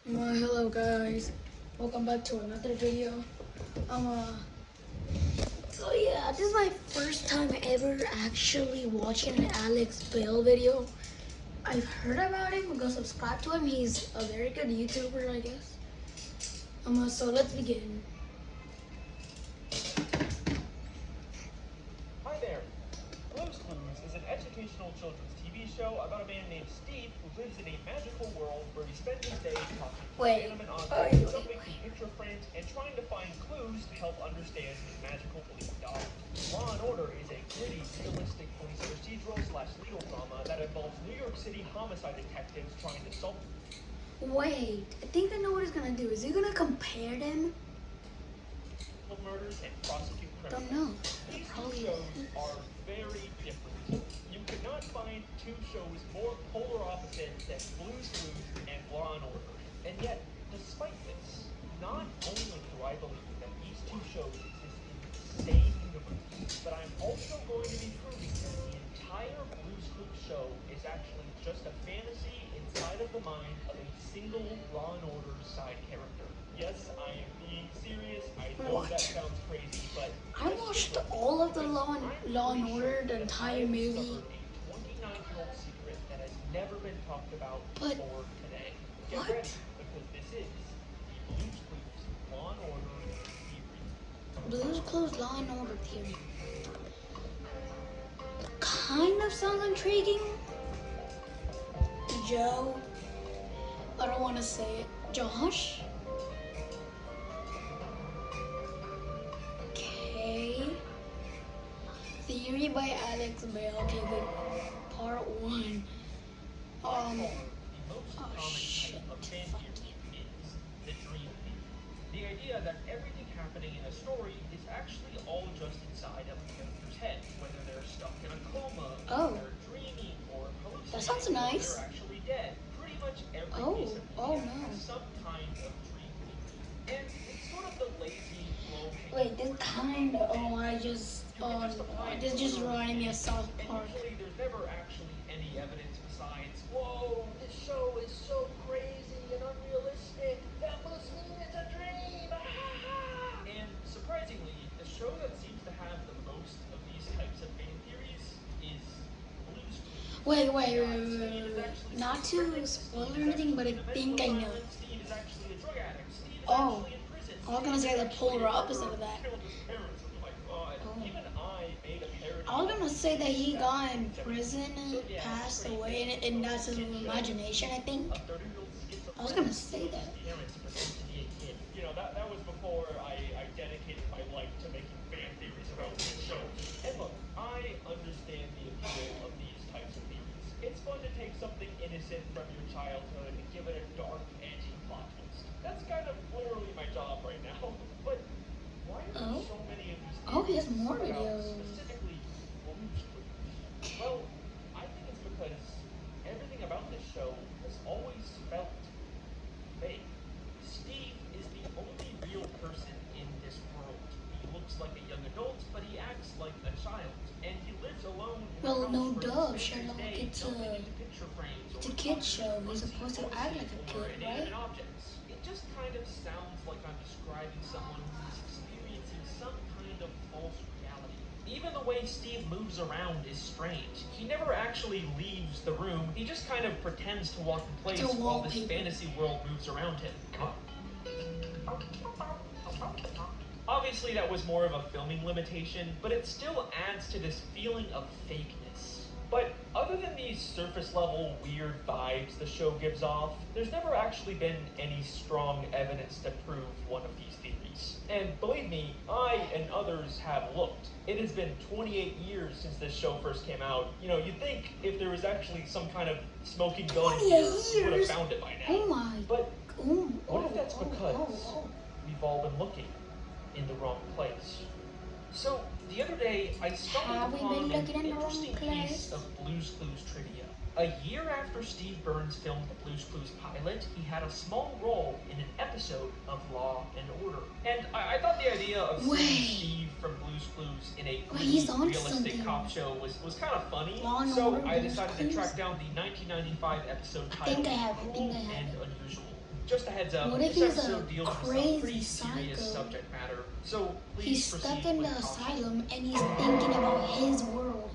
Hello guys, welcome back to another video. So yeah, this is my first time ever actually watching an Alex Bale video. I've heard about him, go subscribe to him. He's a very good YouTuber, I guess. So let's begin. Hi there. Blue's Clues is an educational children's TV show about a man named Steve who lives in a magical world where he spends his days talking to inanimate objects, jumping through picture frames, and trying to find clues to help understand his magical belief knowledge. Law and Order is a gritty, realistic police procedural / legal drama that involves New York City homicide detectives trying to solve Wait, I think I know what he's gonna do. Is he gonna compare them? murders and prosecute criminals. Don't know. These Probably two shows are very different. You could not find two shows more polar opposites than Blue's Clues and Law and Order. And yet, despite this, not only do I believe that these two shows exist in the same universe, but I'm also going to be proving that the entire Blue's Clues show is actually just a fantasy inside of the mind of a single Law and Order side character. Yes, I am being serious. I know that sounds crazy, but I watched all of the Law and Order, the entire movie. A 29-year-old secret that has never been talked about But before today. Get what? ready, because this is the Blue's Clues Law and Order theory. Blue's Clues Law and Order theory. Kind of sounds intriguing. Joe. I don't want to say it. Josh. Okay. Theory by Alex Bale. Okay, good. Part 1. The most Oh common shit. type of fan theory is the dream theory. The idea that everything happening in a story is actually all just inside of a character's head, whether they're stuck in a coma, Oh. they're dreaming, or hallucinating, That sounds or nice. they're actually dead. Pretty much every Oh. piece of Oh, media no. has some kind of dream theory. And it's sort of the lazy, low-hanging Wait, this fruit kind of. Oh, I just. you can just apply This just literally reminded me of South anything. Park. And usually there's never actually any evidence besides, whoa, this show is so crazy and unrealistic. That must mean it's a dream. And surprisingly, the show that seems to have the most of these types of fan theories is Blue's Clues. Wait. Not to spoil or anything, but I think I know. Steve is actually a drug addict. Steve is Oh. actually in prison. I was gonna say the polar opposite of that. Killed his parents. Oh my god. Oh. Even I made a parody. I was gonna say that he got in prison, passed away, and that's his imagination, I think. A 30-year-old schizophrenic. I was gonna say that. Parents pretend to be a kid. You know, that was before I dedicated my life to making fan theories about this show. And look, I understand the appeal of these types of theories. It's fun to take something innocent from your childhood and give it a dark, edgy plot twist. That's kind of literally my job right now. But why are there so many of these theories Oh, he has more about videos. specifically Blue's Clues? Well, I think it's because everything about this show has always felt fake. Steve is the only real person in this world. He looks like a young adult, but he acts like a child. And he lives alone in Well, a house no where he duh, spends his Sherlock, day it's jumping a- into picture frames It's or a kid's talking show. to He's supposed to act like a or kid, inanimate right? objects. It just kind of sounds like I'm describing someone who's experiencing some kind of false reality. Even the way Steve moves around is strange. He never actually leaves the room. He just kind of pretends to walk in place It's a while this wallpaper. fantasy world moves around him. Obviously, that was more of a filming limitation, but it still adds to this feeling of fakeness. But other than these surface level weird vibes the show gives off, there's never actually been any strong evidence to prove one of these theories. And believe me, I and others have looked. It has been 28 years since this show first came out. You know, you'd think if there was actually some kind of smoking gun here, 28 we would have years? found it by now. Oh my. But Oh, what if that's oh, because oh. we've all been looking in the wrong place? So, the other day, I Have stumbled we upon been an looking in the wrong interesting place? piece of Blue's Clues trivia. A year after Steve Burns filmed the Blue's Clues pilot, he had a small role in an episode of Law and Order. And I thought the idea of seeing Steve from Blue's Clues in a he's on realistic something. cop show was kind of funny. Law and So Order, I Blue's decided to Clues? track down the 1995 episode I think titled I have, Cruel and Unusual. just a heads up, What if this he's a episode deals with some crazy pretty serious psycho? subject matter, so please He's proceed stuck in the with caution. asylum and he's thinking about his world.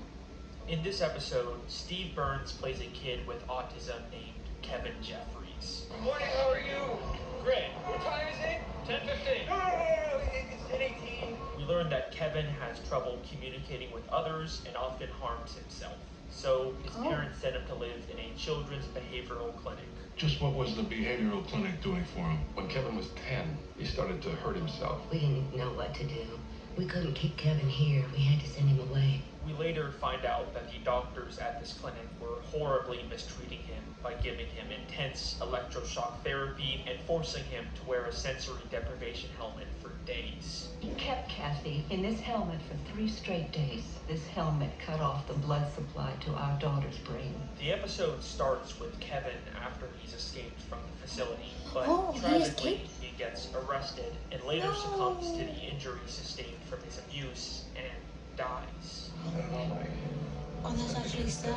In this episode, Steve Burns plays a kid with autism named Kevin Jeffries. Good morning, how are you? Great. What time is it? 10:15. No, it's 10:18. We learn that Kevin has trouble communicating with others and often harms himself. So his parents sent him to live in a children's behavioral clinic. Just what was the behavioral clinic doing for him? When Kevin was 10, he started to hurt himself. We didn't know what to do. We couldn't keep Kevin here. We had to send him away. We later find out that the doctors at this clinic were horribly mistreating him by giving him intense electroshock therapy and forcing him to wear a sensory deprivation helmet for days. He kept Kathy in this helmet for 3 straight days. This helmet cut off the blood supply to our daughter's brain. The episode starts with Kevin after he's escaped from the facility, but He tragically escaped? he gets arrested and later succumbs to the injuries sustained from his abuse and dies. Oh, that's actually sad.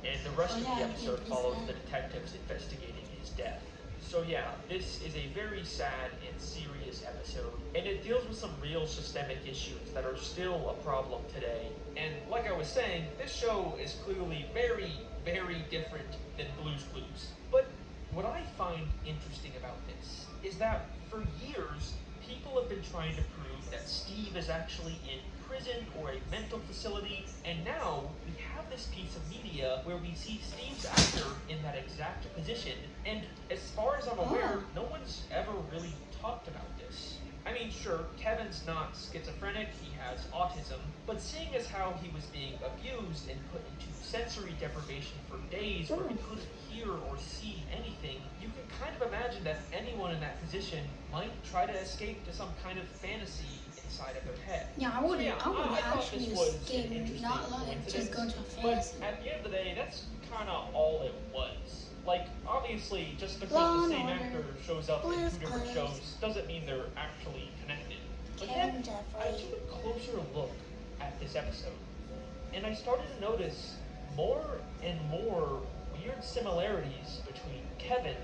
And the rest of the yeah, episode it's follows sad. the detectives investigating his death. So yeah, this is a very sad and serious episode, and it deals with some real systemic issues that are still a problem today. And like I was saying, this show is clearly very, very different than Blue's Clues. But what I find interesting about this is that for years, people have been trying to prove that Steve is actually in prison or a mental facility, and now we have this piece of media where we see Steve's actor in that exact position, and as far as I'm aware, no one's ever really talked about this. I mean, sure, Kevin's not schizophrenic, he has autism, but seeing as how he was being abused and put into sensory deprivation for days where he couldn't hear or see anything, you can kind of imagine that anyone in that position might try to escape to some kind of fantasy inside of their head. Yeah, I So would yeah, I thought actually this was an escape, interesting not like just go to a coincidence, fantasy. But at the end of the day, that's kind of all it was. Like, obviously, just because Law the and same Order, actor shows up in Blue's 2 different Clues. shows doesn't mean they're actually connected. But Kevin then I Jeffries. took a closer look at this episode, and I started to notice more and more weird similarities between Kevin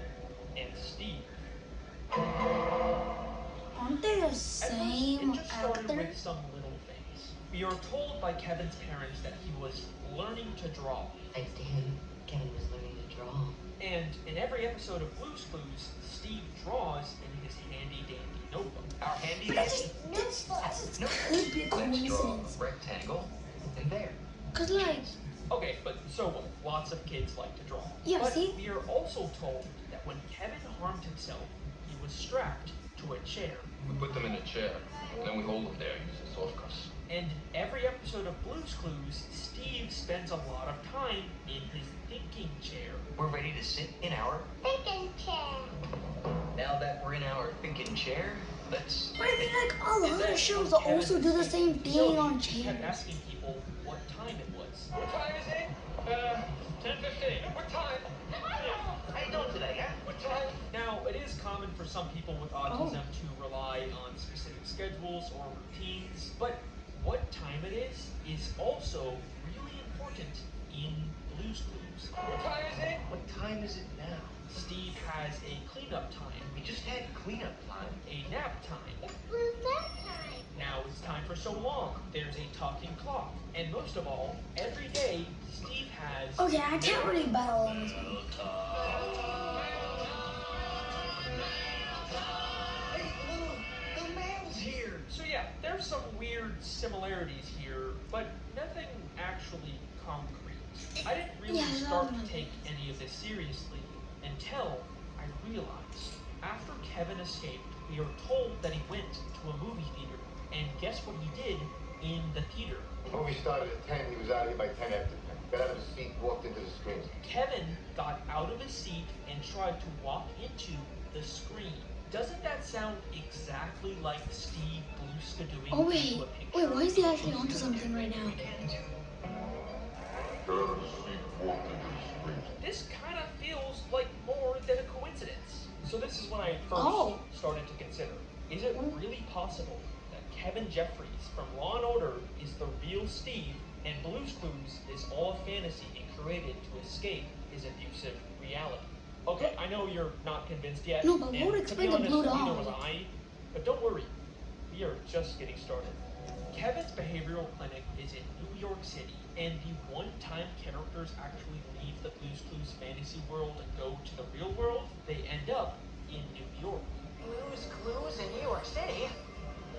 and Steve. Aren't they the At first, same it just started actor? with some little things. We are told by Kevin's parents that he was learning to draw. Thanks to him, Kevin was learning to draw. And in every episode of Blue's Clues, Steve draws in his handy-dandy notebook. Our handy But that's just could be a coincidence. Rectangle, and there. Cause like, Okay, but so what? Lots of kids like to draw. Yeah, but see? we are also told that when Kevin harmed himself, he was strapped to a chair. We put them in a chair, and then we hold them there using soft cuffs. And every episode of Blue's Clues, Steve spends a lot of time in his thinking chair. We're ready to sit in our Thinking chair. Now that we're in our thinking chair, let's. but I mean like all And other then shows when Kevin also do the escaped same the thing facility, on he kept chairs. asking people what time it was. What time is it? 10:15. What time? How you doing today, huh? What time? Now, it is common for some people with autism to rely on specific schedules or routines, but what time it is also really important in Blue's Clues. What time is it? What time is it now? Steve has a cleanup time, We just had cleanup time. a nap time. It's blue bedtime. Now it's time for so long. There's a talking clock. And most of all, every day, Steve has... Okay, I can't really battle on this one. Hey, Blue, the mail's here. So yeah, there's some weird similarities here, but nothing actually concrete. I didn't really Yeah, start no. to take any of this seriously until I realized after Kevin escaped, we are told that he went to a movie theater. And guess what he did in the theater? The movie started at 10, he was out of here by 10 after 10. Got out of his seat, walked into the screen. Kevin got out of his seat and tried to walk into the screen. Doesn't that sound exactly like Steve Bluska doing Oh into a picture? wait, why is he actually onto something right now? Got out of his seat, walked into the screen. This kind of feels like more than a coincidence. So this is when I first started to consider, is it really possible that Kevin Jeffries from Law and Order is the real Steve, and Blue's Clues is all a fantasy and created to escape his abusive reality? Okay, I know you're not convinced yet. No, but and what to be explain the honest, blue neither dog? was I. But don't worry, we are just getting started. Kevin's behavioral clinic is in New York City, and the one-time characters actually leave the Blue's Clues fantasy world and go to the real world. They end up in New York. Blue's Clues in New York City?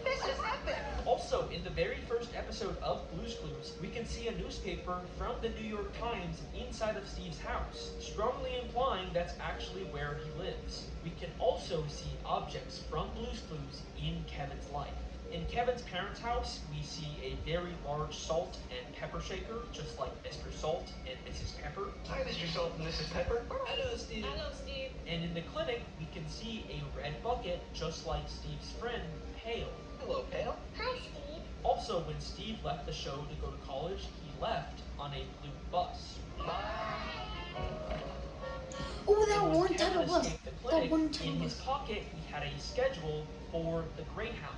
This is epic! Also, in the very first episode of Blue's Clues, we can see a newspaper from the New York Times inside of Steve's house, strongly implying that's actually where he lives. We can also see objects from Blue's Clues in Kevin's life. In Kevin's parents' house, we see a very large salt and pepper shaker, just like Mr. Salt and Mrs. Pepper. Hi, Mr. Salt and Mrs. Pepper. Hello, Steve. Hello, Steve. And in the clinic, we can see a red bucket, just like Steve's friend, Pale. Hello, Pale. Hi, Steve. Also, when Steve left the show to go to college, he left on a blue bus. Oh, that And when one Kevin type of bus. escaped the That clinic, one type in of his bus. pocket, he had a schedule for the Greyhound,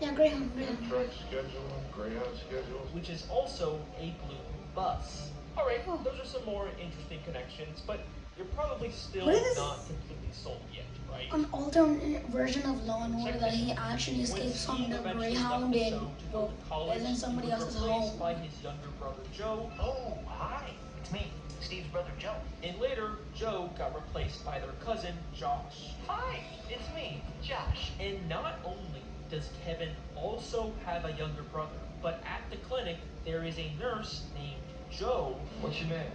Yeah, Greyhound, Greyhound. Amtrak schedule, Greyhound schedules. which is also a blue bus. Alright, Oh. those are some more interesting connections, but you're probably still What is this? not completely sold yet, right? An alternate version of Law and Order Check that this he out. actually When escapes from Steve the eventually Greyhound left the and show to go to college, is in somebody he was else's replaced home. by his younger brother Joe, Oh, hi. It's me, Steve's brother Joe. and later Joe got replaced by their cousin Josh. Hi, it's me, Josh. And not only does Kevin also have a younger brother, but at the clinic there is a nurse named Joe What's your name?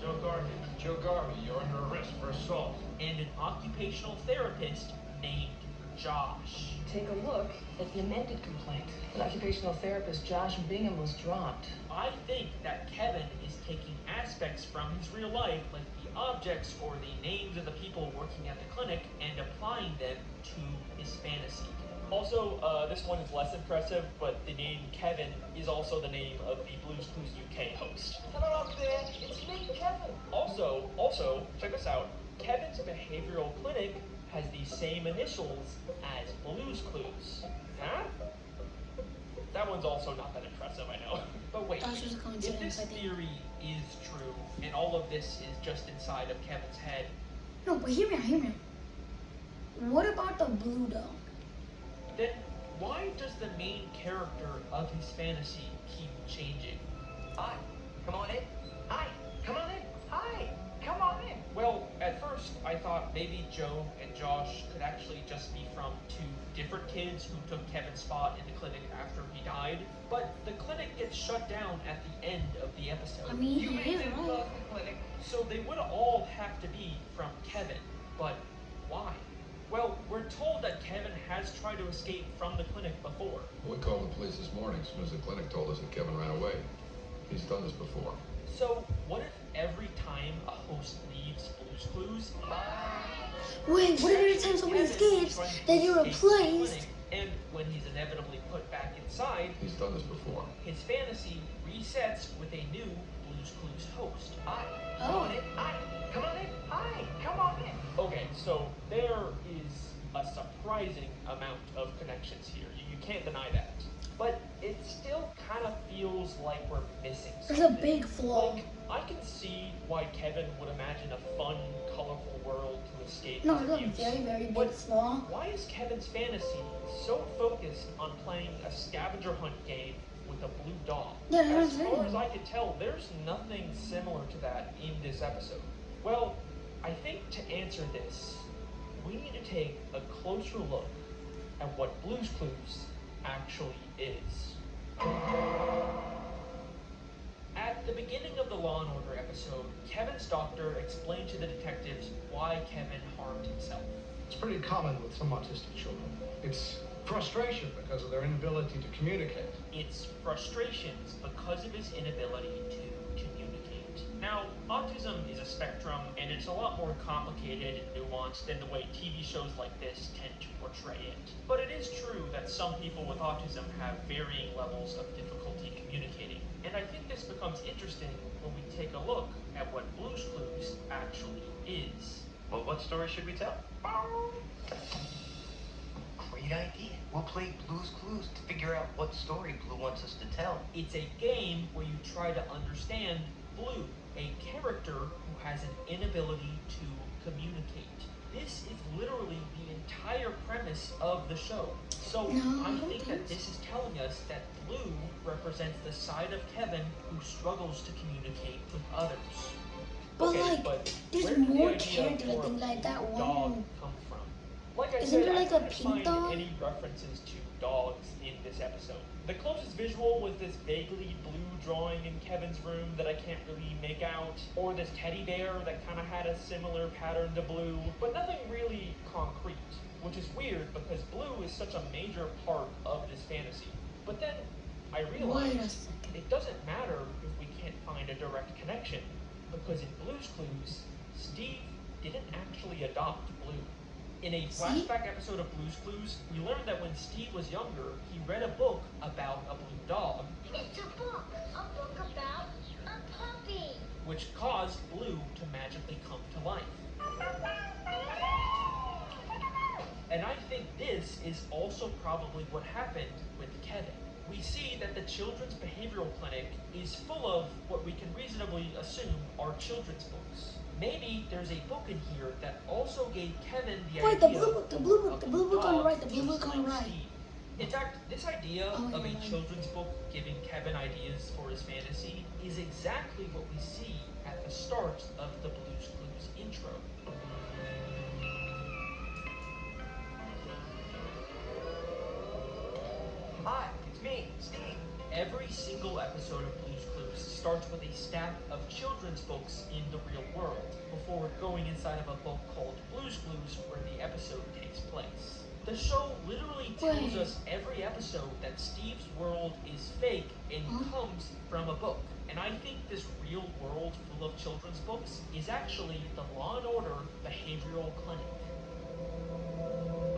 Joe Garvey. Joe Garvey. You're under arrest for assault. and an occupational therapist named Josh. Take a look at the amended complaint. An occupational therapist, Josh Bingham, was dropped. I think that Kevin is taking aspects from his real life, like the objects or the names of the people working at the clinic, and applying them to his fantasy. Also, this one is less impressive, but the name Kevin is also the name of the Blue's Clues UK host. Hello up there. It's me, Kevin. Also, check this out. Kevin's behavioral clinic has the same initials as Blue's Clues. Huh? That one's also not that impressive, I know. But wait, That's just a if coincidence, this I think. theory is true, and all of this is just inside of Kevin's head, No, but hear me out, hear me out. What about the blue dog? then why does the main character of his fantasy keep changing? Hi, come on in. Hi, come on in. Hi, come on in. Well, at first, I thought maybe Joe and Josh could actually just be from two different kids who took Kevin's spot in the clinic after he died. But the clinic gets shut down at the end of the episode. I mean, You he made is them right. close the clinic. So they would all have to be from Kevin. But why? Well, we're told that Kevin has tried to escape from the clinic before. We called the police this morning as soon as the clinic told us that Kevin ran away. He's done this before. So what if every time a host leaves Blue's Clues, Wait, what if every time somebody escapes, then you're replaced? And when he's inevitably put back inside, He's done this before. his fantasy resets with a new Blue's Clues host. Hi, come on in. Hi, come on in. Hi, come on in. Okay, so there is a surprising amount of connections here. You can't deny that. But it still kind of feels like we're missing There's something. a big flaw. Like, I can see why Kevin would imagine a fun, colorful world to escape No, his there's a abuse. very, very big But flaw. why is Kevin's fantasy so focused on playing a scavenger hunt game with a blue dog? Yeah, that's As what I'm far as saying. I could tell, there's nothing similar to that in this episode. Well, I think to answer this, we need to take a closer look at what Blue's Clues actually is. At the beginning of the Law and Order episode, Kevin's doctor explained to the detectives why Kevin harmed himself. It's pretty common with some autistic children. It's frustration because of their inability to communicate. It's frustrations because of his inability to communicate. Now, autism is a spectrum, and it's a lot more complicated and nuanced than the way TV shows like this tend to portray it. But it is true that some people with autism have varying levels of difficulty communicating. And I think this becomes interesting when we take a look at what Blue's Clues actually is. Well, what story should we tell? Great idea. We'll play Blue's Clues to figure out what story Blue wants us to tell. It's a game where you try to understand Blue. a character who has an inability to communicate. This is literally the entire premise of the show. So I think that this is telling us that Blue represents the side of Kevin who struggles to communicate with others. But Okay, like, where there's did the more idea characters. I for think like that dog one. come from? Like I Isn't said, there I like a couldn't pink find dog? any references to dogs in this episode. The closest visual was this vaguely blue drawing in Kevin's room that I can't really make out, or this teddy bear that kind of had a similar pattern to Blue, but nothing really concrete, which is weird because Blue is such a major part of this fantasy. But then I realized it doesn't matter if we can't find a direct connection, because in Blue's Clues, Steve didn't actually adopt Blue. In a flashback episode of Blue's Clues, we learned that when Steve was younger, he read a book about a blue dog. It's a book about a puppy. Which caused Blue to magically come to life. And I think this is also probably what happened with Kevin. We see that the Children's Behavioral Clinic is full of what we can reasonably assume are children's books. Maybe there's a book in here that also gave Kevin the idea the blue book on the right, the blue book on the right. Steve. In fact, this idea of a children's book giving Kevin ideas for his fantasy is exactly what we see at the start of the Blue's Clues intro. Hi, it's me, Steve. Every single episode of Blue's Clues starts with a stack of children's books in the real world, before going inside of a book called Blue's Clues where the episode takes place. The show literally tells us every episode that Steve's world is fake and comes from a book. And I think this real world full of children's books is actually the Law and Order Behavioral Clinic.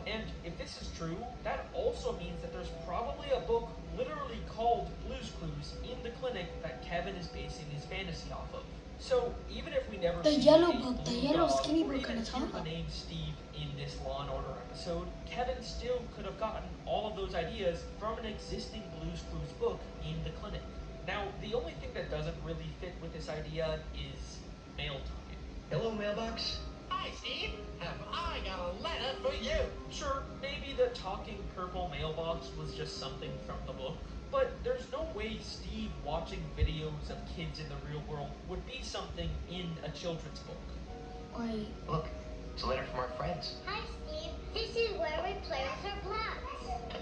And if this is true, that also means that there's probably a book literally called Blue's Clues in the clinic that Kevin is basing his fantasy off of. So even if we never see the yellow skinny or book even on the hear top. the name Steve in this Law and Order episode, Kevin still could have gotten all of those ideas from an existing Blue's Clues book in the clinic. Now, the only thing that doesn't really fit with this idea is mail time. Hello, mailbox. Hi, Steve. Have I got a letter for you? Sure, maybe the talking purple mailbox was just something from the book, but there's no way Steve watching videos of kids in the real world would be something in a children's book. Wait. Look, it's a letter from our friends. Hi, Steve. This is where we play with our blocks.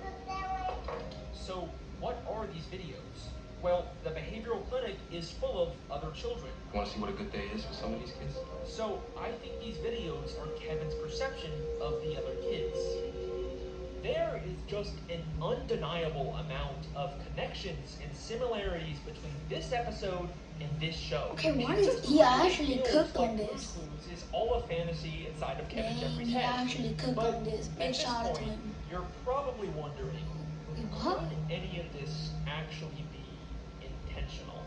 Let's go that way. So, what are these videos? Well, the behavioral clinic is full of other children. Want to see what a good day is for some of these kids? So, I think these videos are Kevin's perception of the other kids. There is just an undeniable amount of connections and similarities between this episode and this show. Okay, why is he actually cooked on this? Blue's Clues is all a fantasy inside of Kevin Jeffries' He head. actually cooked But on this. at Big this shout out to point, him. you're probably wondering, What? could any of this actually be intentional?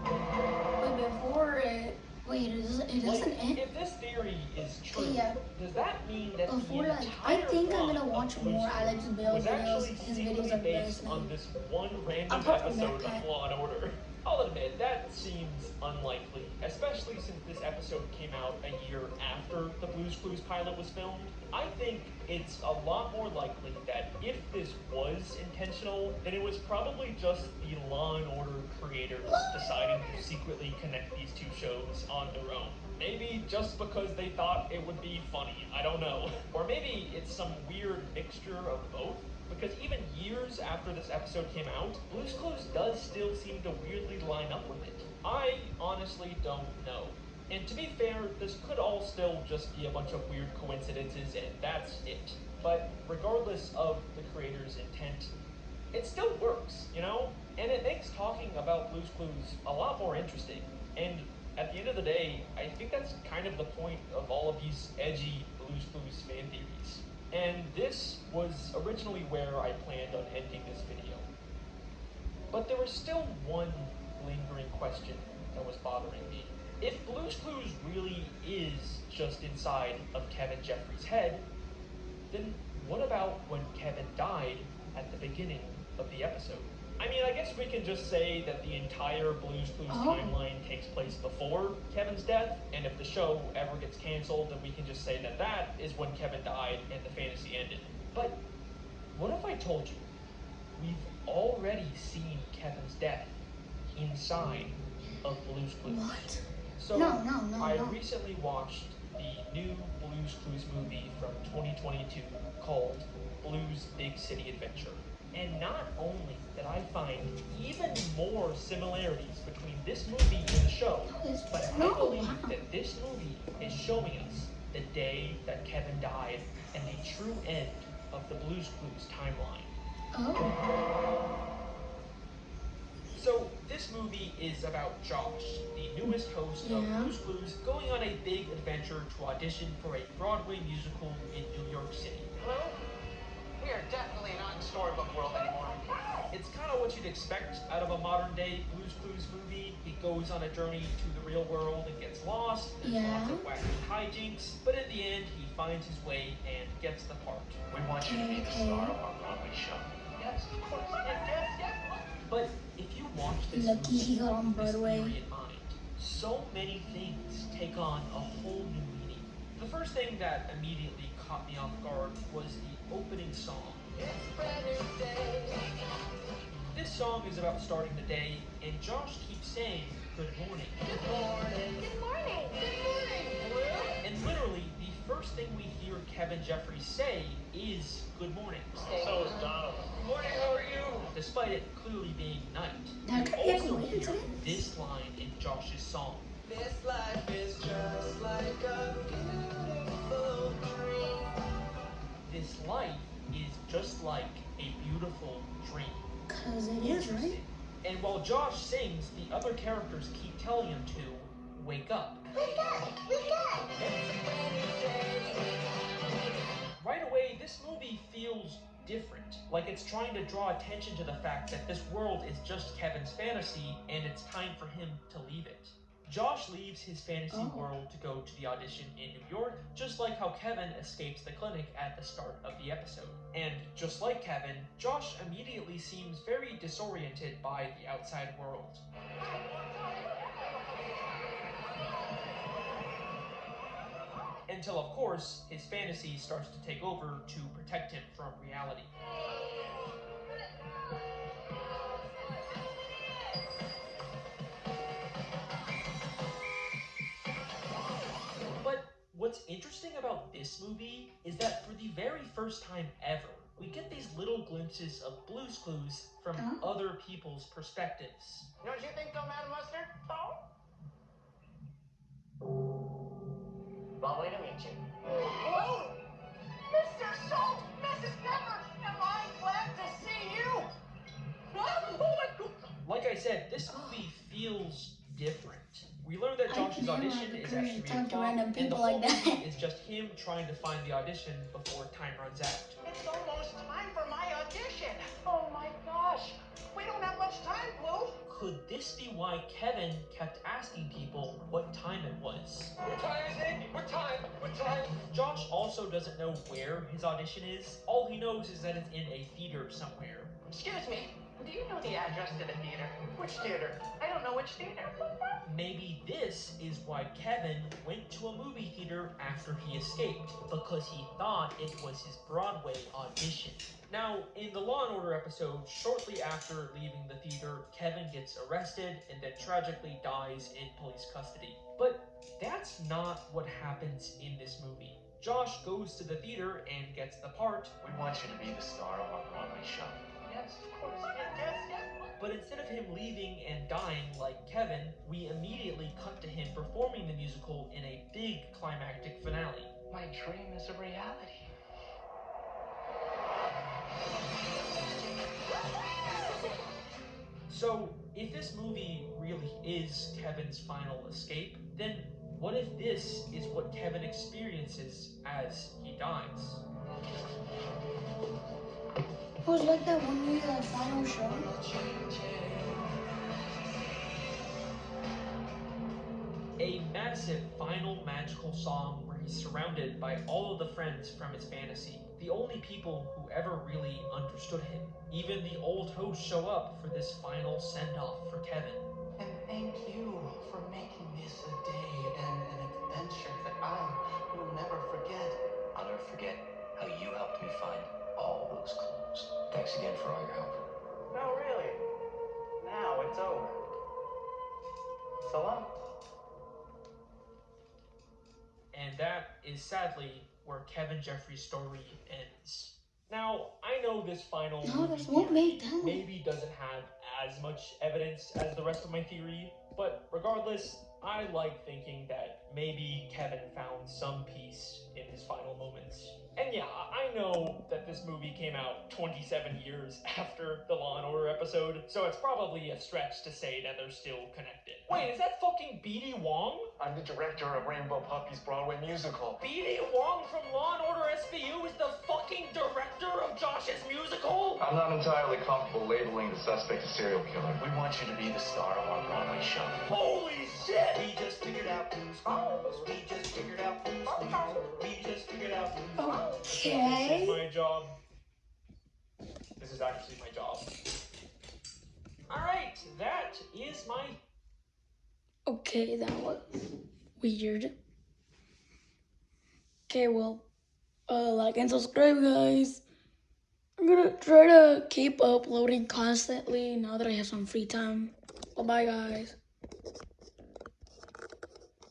Wait, before it. Wait, it doesn't Like, end? if this theory is true, Yeah. does that mean that Before, the like, I entire think I'm plot gonna watch of Blue's more Clues Alex Bale was videos. actually His secretly videos are based best, on man. this one random Apart from episode that, of Law and Order? I'll admit, that seems unlikely, especially since this episode came out a year after the Blue's Clues pilot was filmed. I think it's a lot more likely that if this was intentional, then it was probably just the Law and Order creators deciding to secretly connect these two shows on their own. Maybe just because they thought it would be funny, I don't know. Or maybe it's some weird mixture of both. Because even years after this episode came out, Blue's Clues does still seem to weirdly line up with it. I honestly don't know. And to be fair, this could all still just be a bunch of weird coincidences and that's it. But regardless of the creator's intent, it still works, you know? And it makes talking about Blue's Clues a lot more interesting. And at the end of the day, I think that's kind of the point of all of these edgy Blue's Clues fan theories. And this was originally where I planned on ending this video. But there was still one lingering question that was bothering me. If Blue's Clues really is just inside of Kevin Jeffries' head, then what about when Kevin died at the beginning of the episode? I mean, I guess we can just say that the entire Blue's Clues timeline takes place before Kevin's death, and if the show ever gets canceled, then we can just say that that is when Kevin died and the fantasy ended. But what if I told you we've already seen Kevin's death inside of Blue's Clues? What? So No. I recently watched the new Blue's Clues movie from 2022 called Blue's Big City Adventure. And not only did I find even more similarities between this movie and the show, but I believe that this movie is showing us the day that Kevin died and the true end of the Blue's Clues timeline. Oh. So this movie is about Josh, the newest host of Blue's Clues, going on a big adventure to audition for a Broadway musical in New York City. Hello? We are definitely not in storybook world anymore. It's kind of what you'd expect out of a modern day Blue's Clues movie. He goes on a journey to the real world and gets lost. There's lots of wacky hijinks, but in the end, he finds his way and gets the part. We want you to be the star of our Broadway show. Yes, of course. Yes. But if you watch this Lucky he got on movie with this Broadway. theory in mind, so many things take on a whole new meaning. The first thing that immediately caught me off guard was the opening song. This song is about starting the day, and Josh keeps saying, "Good morning." Good morning. Good morning. Good morning. And literally, the first thing we hear Kevin Jeffries say is, "Good morning." So is Donald. Good morning, how are you? Despite it clearly being night, That we could be a also hear coincidence. this line in Josh's song. This life is just like a beautiful dream. This life is just like a beautiful dream. Cause it is, right? And while Josh sings, the other characters keep telling him to wake up. Wake up! Wake up! Right away, this movie feels different. Like it's trying to draw attention to the fact that this world is just Kevin's fantasy and it's time for him to leave it. Josh leaves his fantasy world to go to the audition in New York, just like how Kevin escapes the clinic at the start of the episode. And just like Kevin, Josh immediately seems very disoriented by the outside world. Until, of course, his fantasy starts to take over to protect him from reality. But what's interesting about this movie is that for the very first time ever, we get these little glimpses of Blue's Clues from other people's perspectives. Don't you think so, Madam Mustard? Oh? Long way to meet you. Hello? Mr. Salt, Mrs. Pepper, am I glad to see you? Oh my God. Like I said, this movie feels different. We learn that Josh's audition is actually talk to a random flop, and the people whole like that. movie is just him trying to find the audition before time runs out. It's almost time for my audition. Oh my gosh. We don't have much time, Blue. Could this be why Kevin kept asking people what time it was? What time is it? What time? What time? Josh also doesn't know where his audition is. All he knows is that it's in a theater somewhere. Excuse me. Do you know the address to the theater? Which theater? I don't know which theater. Maybe this is why Kevin went to a movie theater after he escaped, because he thought it was his Broadway audition. Now, in the Law & Order episode, shortly after leaving the theater, Kevin gets arrested and then tragically dies in police custody. But that's not what happens in this movie. Josh goes to the theater and gets the part. We want you to be the star of our Broadway show. Yes, of course. Yes. But instead of him leaving and dying like Kevin, we immediately cut to him performing the musical in a big climactic finale. My dream is a reality. So, if this movie really is Kevin's final escape, then what if this is what Kevin experiences as he dies? Was like that one movie, that final show? A massive final magical song where he's surrounded by all of the friends from his fantasy, the only people who ever really understood him. Even the old hosts show up for this final send-off for Kevin. And thank you for making this a day and an adventure that I will never forget. I'll never forget how you helped me find all those clues. Thanks again for all your help. No, really. Now it's over. So long. And that is sadly where Kevin Jeffries' story ends. Now, I know this final movie theory maybe doesn't have as much evidence as the rest of my theory, but regardless, I like thinking that maybe Kevin found some peace in his final moments. And yeah, I know that this movie came out 27 years after the Law & Order episode, so it's probably a stretch to say that they're still connected. Wait, is that fucking B.D. Wong? I'm the director of Rainbow Puppy's Broadway musical. B.D. Wong from Law & Order SVU is the fucking director of Josh's musical? I'm not entirely comfortable labeling the suspect a serial killer. We want you to be the star of our Broadway show. Holy shit! We just figured out Blue's Clues. We just figured out Blue's Clues. We just figured out Blue's Clues. Okay. This is my job. This is actually my job. Alright, that is my... Okay, that was weird. Okay, well, like and subscribe, guys. I'm gonna try to keep uploading constantly now that I have some free time. Bye-bye, guys.